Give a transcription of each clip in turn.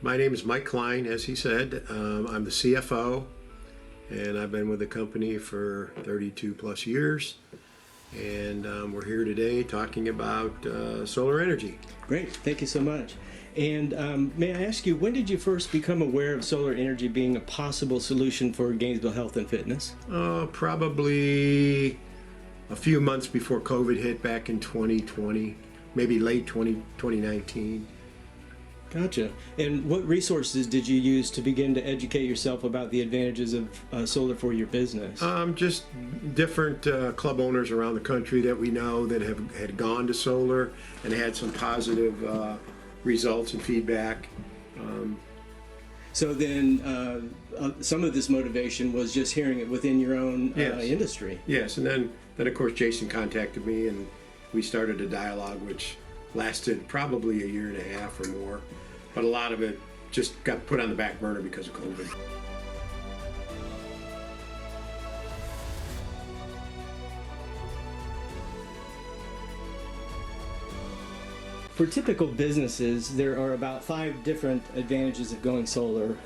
My name is Mike Klein, as he said. I'm the CFO, and I've been with the company for 32 plus years. And we're here today talking about solar energy. Great, thank you so much. And may I ask you, when did you first become aware of solar energy being a possible solution for Gainesville Health and Fitness? Probably a few months before COVID hit back in 2020, maybe late 2019. Gotcha. And what resources did you use to begin to educate yourself about the advantages of solar for your business? Just different club owners around the country that we know that had gone to solar and had some positive results and feedback. So then some of this motivation was just hearing it within your own industry. Yes, and then of course Jason contacted me and we started a dialogue which lasted probably a year and a half or more, but a lot of it just got put on the back burner because of COVID. For typical businesses, there are about 5 different advantages of going solar.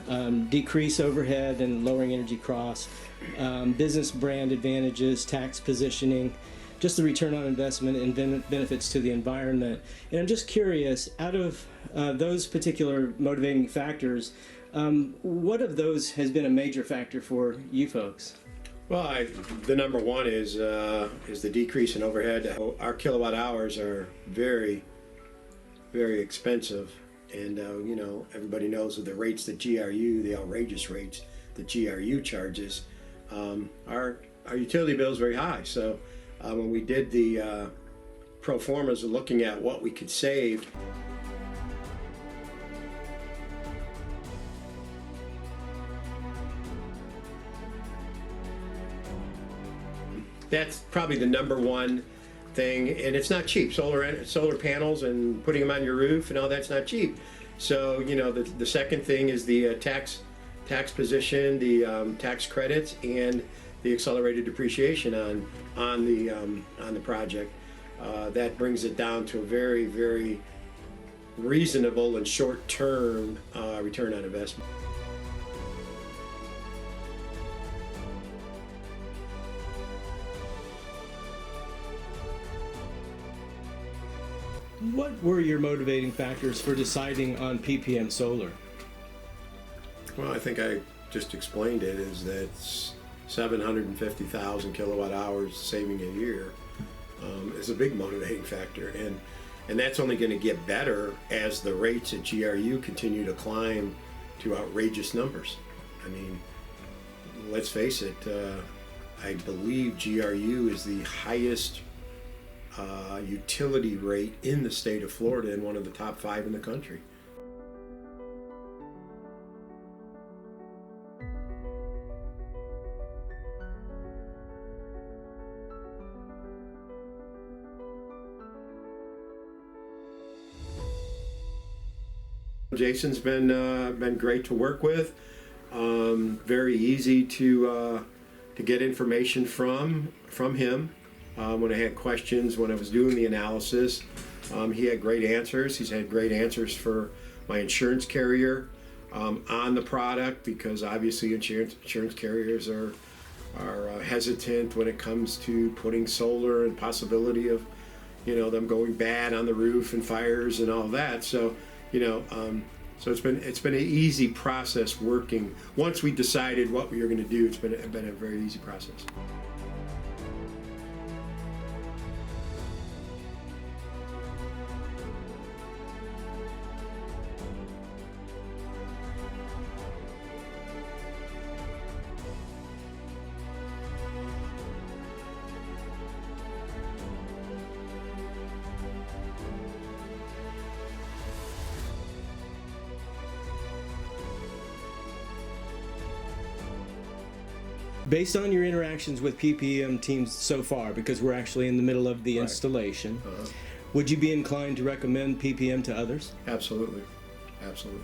Decrease overhead and lowering energy costs, business brand advantages, tax positioning, just the return on investment and benefits to the environment. And I'm just curious, out of those particular motivating factors, what of those has been a major factor for you folks? Well, the number one is the decrease in overhead. Our kilowatt hours are very expensive, and you know, everybody knows with the rates that GRU, the outrageous rates that GRU charges, our utility bill is very high. So when we did the pro formas of looking at what we could save, that's probably the number one thing, and it's not cheap. Solar panels and putting them on your roof and all that's not cheap. So you know, the second thing is the tax position, the tax credits, and the accelerated depreciation on the project. That brings it down to a very reasonable and short-term return on investment. What were your motivating factors for deciding on PPM Solar? Well, I think I just explained it, is that 750,000 kilowatt hours saving a year is a big motivating factor, and that's only going to get better as the rates at GRU continue to climb to outrageous numbers. I mean, let's face it, I believe GRU is the highest utility rate in the state of Florida and one of the top 5 in the country. Jason's been great to work with. Very easy to get information from him. When I had questions, when I was doing the analysis, he had great answers. He's had great answers for my insurance carrier on the product, because obviously insurance carriers are hesitant when it comes to putting solar and possibility of, you know, them going bad on the roof and fires and all that. So, you know, so it's been an easy process working. Once we decided what we were going to do, it's been a very easy process. Based on your interactions with PPM teams so far, because we're actually in the middle of the installation, would you be inclined to recommend PPM to others? Absolutely. Absolutely.